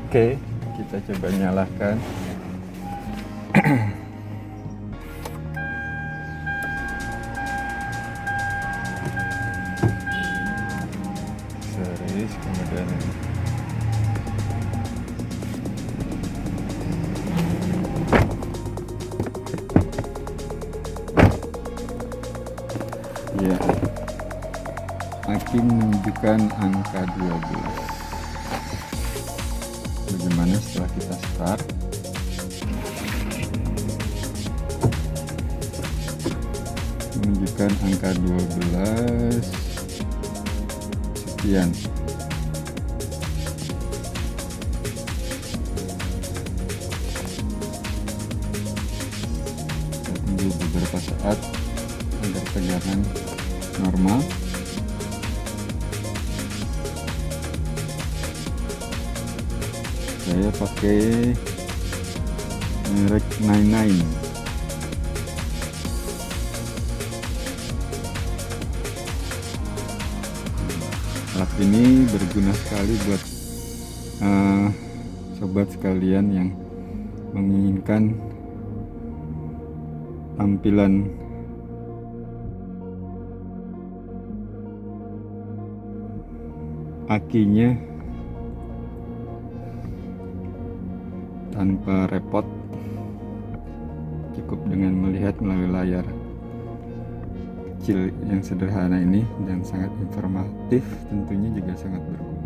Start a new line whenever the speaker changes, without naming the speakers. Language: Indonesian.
Oke, kita coba nyalakan. Series, kemudian ya, aki menunjukkan angka 12. Bagaimana setelah kita start? Menunjukkan angka 12 sekian. Kita tunggu beberapa saat agar tegangan normal. Saya pakai merek 99. Alat ini berguna sekali buat sobat sekalian yang menginginkan tampilan akinya tanpa repot, cukup dengan melihat melalui layar kecil yang sederhana ini, dan sangat informatif, tentunya juga sangat berguna.